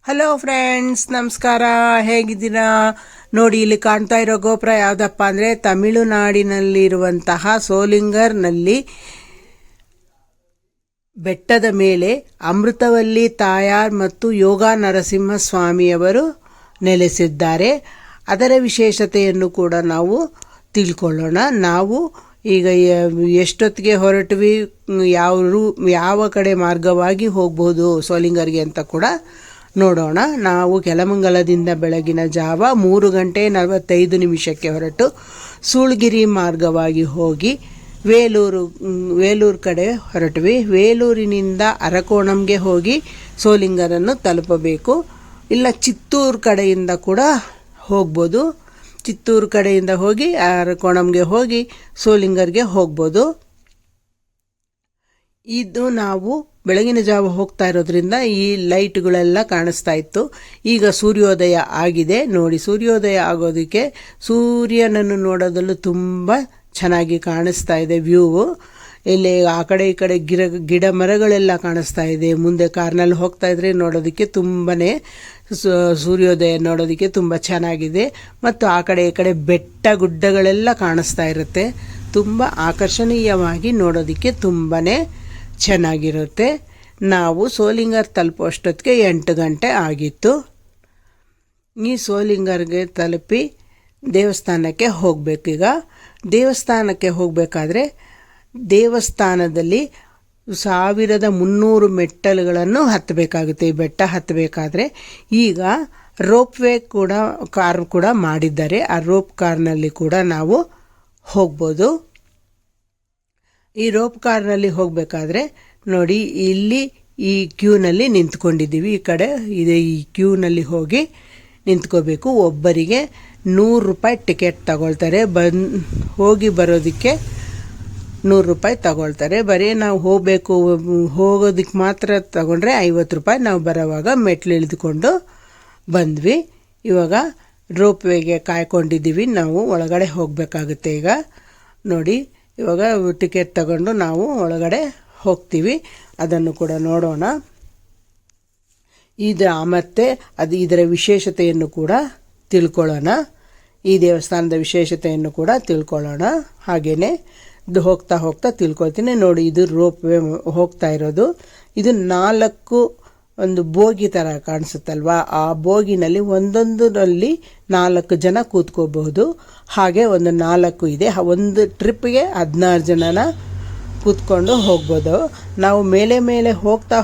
Hello friends, ನಮಸ್ಕಾರ. ಹೇಗಿದ್ದೀರಾ? ನೋಡಿ, ಇಲ್ಲಿ ಕಾಣ್ತಾ ಇರೋ ಗೋಪುರ ಯಾವುದಪ್ಪ ಅಂದರೆ ತಮಿಳುನಾಡಿನಲ್ಲಿರುವಂತಹ ಸೋಲಿಂಗರ್ನಲ್ಲಿ ಬೆಟ್ಟದ ಮೇಲೆ ಅಮೃತವಲ್ಲಿ ತಾಯಾರ್ ಮತ್ತು ಯೋಗ ನರಸಿಂಹಸ್ವಾಮಿಯವರು ನೆಲೆಸಿದ್ದಾರೆ. ಅದರ ವಿಶೇಷತೆಯನ್ನು ಕೂಡ ನಾವು ತಿಳ್ಕೊಳ್ಳೋಣ. ನಾವು ಈಗ ಎಷ್ಟೊತ್ತಿಗೆ ಹೊರಟ್ವಿ, ಯಾವ ಕಡೆ ಮಾರ್ಗವಾಗಿ ಹೋಗ್ಬೋದು ಸೋಲಿಂಗರ್ಗೆ ಅಂತ ಕೂಡ ನೋಡೋಣ. ನಾವು ಕೆಲಮಂಗಲದಿಂದ ಬೆಳಗಿನ ಜಾವ 3:45 ಹೊರಟು ಸೂಳಗಿರಿ ಮಾರ್ಗವಾಗಿ ಹೋಗಿ ವೇಲೂರು ಕಡೆ ಹೊರಟ್ವಿ. ವೇಲೂರಿನಿಂದ ಅರಕೋಣಂಗೆ ಹೋಗಿ ಸೋಲಿಂಗರನ್ನು ತಲುಪಬೇಕು. ಇಲ್ಲ ಚಿತ್ತೂರು ಕಡೆಯಿಂದ ಕೂಡ ಹೋಗ್ಬೋದು. ಚಿತ್ತೂರು ಕಡೆಯಿಂದ ಹೋಗಿ ಅರಕೋಣಂಗೆ ಹೋಗಿ ಸೋಲಿಂಗರ್ಗೆ ಹೋಗ್ಬೋದು. ಇದು ನಾವು ಬೆಳಗಿನ ಜಾವ ಹೋಗ್ತಾ ಇರೋದ್ರಿಂದ ಈ ಲೈಟ್ಗಳೆಲ್ಲ ಕಾಣಿಸ್ತಾ ಇತ್ತು. ಈಗ ಸೂರ್ಯೋದಯ ಆಗಿದೆ. ನೋಡಿ, ಸೂರ್ಯೋದಯ ಆಗೋದಕ್ಕೆ ಸೂರ್ಯನನ್ನು ನೋಡೋದಲ್ಲೂ ತುಂಬ ಚೆನ್ನಾಗಿ ಕಾಣಿಸ್ತಾ ಇದೆ ವ್ಯೂವು. ಇಲ್ಲಿ ಆ ಕಡೆ ಈ ಕಡೆ ಗಿಡ ಮರಗಳೆಲ್ಲ ಕಾಣಿಸ್ತಾ ಇದೆ. ಮುಂದೆ ಕಾರ್ನಲ್ಲಿ ಹೋಗ್ತಾ ಇದ್ರೆ ನೋಡೋದಕ್ಕೆ ತುಂಬನೇ ಸೂರ್ಯೋದಯ ನೋಡೋದಕ್ಕೆ ತುಂಬ ಚೆನ್ನಾಗಿದೆ. ಮತ್ತು ಆ ಕಡೆ ಈ ಕಡೆ ಬೆಟ್ಟ ಗುಡ್ಡಗಳೆಲ್ಲ ಕಾಣಿಸ್ತಾ ಇರುತ್ತೆ. ತುಂಬ ಆಕರ್ಷಣೀಯವಾಗಿ ನೋಡೋದಕ್ಕೆ ತುಂಬನೇ ಚೆನ್ನಾಗಿರುತ್ತೆ. ನಾವು ಸೋಲಿಂಗರ್ ತಲುಪೋಷ್ಟೊತ್ತಿಗೆ 8 ಗಂಟೆ ಆಗಿತ್ತು. ಈ ಸೋಲಿಂಗರ್ಗೆ ತಲುಪಿ ದೇವಸ್ಥಾನಕ್ಕೆ ಹೋಗಬೇಕೀಗ. ದೇವಸ್ಥಾನಕ್ಕೆ ಹೋಗಬೇಕಾದ್ರೆ ದೇವಸ್ಥಾನದಲ್ಲಿ 1300 ಮೆಟ್ಟಲುಗಳನ್ನು ಹತ್ತಬೇಕಾಗುತ್ತೆ. ಈ ಬೆಟ್ಟ ಹತ್ತಬೇಕಾದ್ರೆ ಈಗ ರೋಪ್ವೇ ಕಾರ್ ಕೂಡ ಮಾಡಿದ್ದಾರೆ. ಆ ರೋಪ್ ಕಾರ್ನಲ್ಲಿ ಕೂಡ ನಾವು ಹೋಗ್ಬೋದು. ಈ ರೋಪ್ ಕಾರ್ನಲ್ಲಿ ಹೋಗಬೇಕಾದ್ರೆ ನೋಡಿ, ಇಲ್ಲಿ ಈ ಕ್ಯೂನಲ್ಲಿ ನಿಂತ್ಕೊಂಡಿದ್ದೀವಿ. ಈ ಕಡೆ ಇದೆ, ಈ ಕ್ಯೂನಲ್ಲಿ ಹೋಗಿ ನಿಂತ್ಕೋಬೇಕು. ಒಬ್ಬರಿಗೆ 100 ರೂಪಾಯಿ ಟಿಕೆಟ್ ತಗೊಳ್ತಾರೆ. ಹೋಗಿ ಬರೋದಕ್ಕೆ 100 ರೂಪಾಯಿ ತಗೊಳ್ತಾರೆ. ಬರೀ ನಾವು ಹೋಗೋದಕ್ಕೆ ಮಾತ್ರ ತಗೊಂಡ್ರೆ 50 ರೂಪಾಯಿ. ನಾವು ಬರೋವಾಗ ಮೆಟ್ಲು ಇಳಿದುಕೊಂಡು ಬಂದ್ವಿ. ಇವಾಗ ರೋಪ್ವೇಗೆ ಕಾಯ್ಕೊಂಡಿದ್ದೀವಿ. ನಾವು ಒಳಗಡೆ ಹೋಗಬೇಕಾಗುತ್ತೆ. ಈಗ ನೋಡಿ, ಇವಾಗ ಟಿಕೆಟ್ ತಗೊಂಡು ನಾವು ಒಳಗಡೆ ಹೋಗ್ತೀವಿ. ಅದನ್ನು ಕೂಡ ನೋಡೋಣ. ಮತ್ತು ಇದರ ವಿಶೇಷತೆಯನ್ನು ಕೂಡ ತಿಳ್ಕೊಳ್ಳೋಣ. ಈ ದೇವಸ್ಥಾನದ ವಿಶೇಷತೆಯನ್ನು ಕೂಡ ತಿಳ್ಕೊಳ್ಳೋಣ. ಹಾಗೆಯೇ ಹೋಗ್ತಾ ಹೋಗ್ತಾ ತಿಳ್ಕೊಳ್ತೀನಿ. ನೋಡಿ, ಇದು ರೋಪ್ವೇ ಹೋಗ್ತಾ ಇರೋದು. ಇದು 4 ಒಂದು ಬೋಗಿ ಥರ ಕಾಣಿಸುತ್ತಲ್ವಾ, ಆ ಬೋಗಿನಲ್ಲಿ ಒಂದೊಂದರಲ್ಲಿ 4 ಜನ ಕೂತ್ಕೋಬಹುದು. ಹಾಗೆ ಒಂದು 4 ಇದೆ. ಒಂದು ಟ್ರಿಪ್ಗೆ 16 ಜನನ ಕೂತ್ಕೊಂಡು ಹೋಗ್ಬೋದು. ನಾವು ಮೇಲೆ ಹೋಗ್ತಾ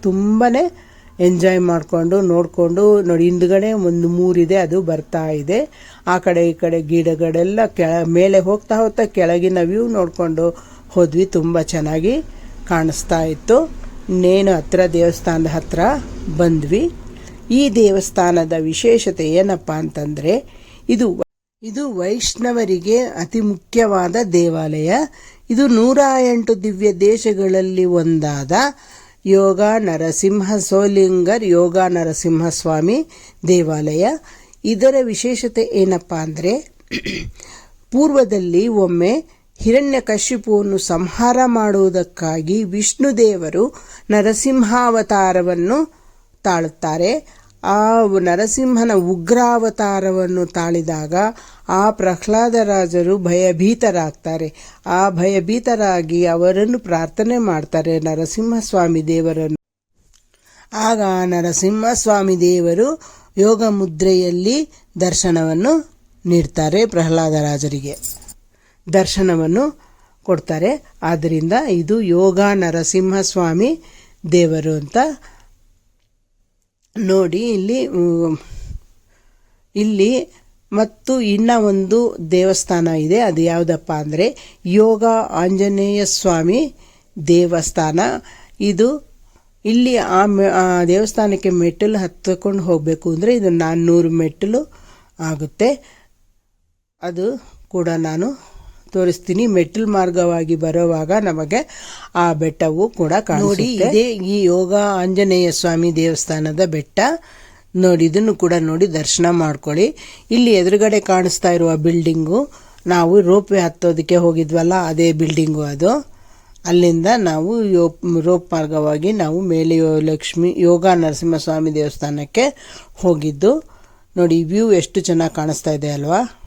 ತುಂಬಾ ಎಂಜಾಯ್ ಮಾಡಿಕೊಂಡು ನೋಡಿಕೊಂಡು ನೋಡಿ, ಹಿಂದ್ಗಡೆ ಒಂದು 3 ಇದೆ, ಅದು ಬರ್ತಾ ಇದೆ. ಆ ಕಡೆ ಈ ಕಡೆ ಗಿಡಗಳೆಲ್ಲ ಮೇಲೆ ಹೋಗ್ತಾ ಕೆಳಗಿನ ವ್ಯೂ ನೋಡಿಕೊಂಡು ಹೋದ್ವಿ. ತುಂಬ ಚೆನ್ನಾಗಿ ಕಾಣಿಸ್ತಾ ಇತ್ತು. ಇನ್ನೇನು ದೇವಸ್ಥಾನದ ಹತ್ರ ಬಂದ್ವಿ. ಈ ದೇವಸ್ಥಾನದ ವಿಶೇಷತೆ ಏನಪ್ಪ ಅಂತಂದರೆ ಇದು ವೈಷ್ಣವರಿಗೆ ಅತಿ ಮುಖ್ಯವಾದ ದೇವಾಲಯ. ಇದು 108 ದಿವ್ಯ ದೇಶಗಳಲ್ಲಿ ಒಂದಾದ ಸೋಲಿಂಗರ್ ಯೋಗ ನರಸಿಂಹಸ್ವಾಮಿ ದೇವಾಲಯ. ಇದರ ವಿಶೇಷತೆ ಏನಪ್ಪ ಅಂದರೆ, ಪೂರ್ವದಲ್ಲಿ ಒಮ್ಮೆ ಹಿರಣ್ಯಕಶಿಪುವನ್ನು ಸಂಹಾರ ಮಾಡುವುದಕ್ಕಾಗಿ ವಿಷ್ಣುದೇವರು ನರಸಿಂಹಾವತಾರವನ್ನು ತಾಳುತ್ತಾರೆ. ಆ ನರಸಿಂಹನ ಉಗ್ರಾವತಾರವನ್ನು ತಾಳಿದಾಗ ಆ ಪ್ರಹ್ಲಾದರಾಜರು ಭಯಭೀತರಾಗ್ತಾರೆ. ಆ ಭಯಭೀತರಾಗಿ ಅವರನ್ನು ಪ್ರಾರ್ಥನೆ ಮಾಡ್ತಾರೆ, ನರಸಿಂಹಸ್ವಾಮಿ ದೇವರನ್ನು. ಆಗ ನರಸಿಂಹಸ್ವಾಮಿ ದೇವರು ಯೋಗ ಮುದ್ರೆಯಲ್ಲಿ ದರ್ಶನವನ್ನು ನೀಡ್ತಾರೆ. ಪ್ರಹ್ಲಾದರಾಜರಿಗೆ ದರ್ಶನವನ್ನು ಕೊಡ್ತಾರೆ. ಆದ್ದರಿಂದ ಇದು ಯೋಗ ನರಸಿಂಹಸ್ವಾಮಿ ದೇವರು ಅಂತ ನೋಡಿ. ಇಲ್ಲಿ ಮತ್ತು ಇನ್ನು ಒಂದು ದೇವಸ್ಥಾನ ಇದೆ. ಅದು ಯಾವುದಪ್ಪ ಅಂದರೆ ಯೋಗ ಆಂಜನೇಯ ಸ್ವಾಮಿ ದೇವಸ್ಥಾನ. ಇಲ್ಲಿ ಆ ದೇವಸ್ಥಾನಕ್ಕೆ ಮೆಟ್ಟಲು ಹತ್ತಿಕೊಂಡು ಹೋಗಬೇಕು ಅಂದರೆ ಇದು 400 ಮೆಟ್ಟಲು ಆಗುತ್ತೆ. ಅದು ಕೂಡ ನಾನು ತೋರಿಸ್ತೀನಿ. ಮೆಟ್ಟಲು ಮಾರ್ಗವಾಗಿ ಬರುವಾಗ ನಮಗೆ ಆ ಬೆಟ್ಟವು ಕೂಡ ನೋಡಿ. ಇದೇ ಈ ಯೋಗ ಆಂಜನೇಯ ಸ್ವಾಮಿ ದೇವಸ್ಥಾನದ ಬೆಟ್ಟ. ನೋಡಿ, ಇದನ್ನು ಕೂಡ ನೋಡಿ ದರ್ಶನ ಮಾಡ್ಕೊಳ್ಳಿ. ಇಲ್ಲಿ ಎದುರುಗಡೆ ಕಾಣಿಸ್ತಾ ಇರುವ ಬಿಲ್ಡಿಂಗು ನಾವು ರೋಪ್ವೇ ಹತ್ತೋದಕ್ಕೆ ಹೋಗಿದ್ವಲ್ಲ, ಅದೇ ಬಿಲ್ಡಿಂಗು ಅದು. ಅಲ್ಲಿಂದ ನಾವು ರೋಪ್ ಮಾರ್ಗವಾಗಿ ನಾವು ಮೇಲೆ ಯೋಗ ನರಸಿಂಹಸ್ವಾಮಿ ದೇವಸ್ಥಾನಕ್ಕೆ ಹೋಗಿದ್ದು. ನೋಡಿ ವ್ಯೂ ಎಷ್ಟು ಚೆನ್ನಾಗಿ ಕಾಣಿಸ್ತಾ ಇದೆ ಅಲ್ವಾ.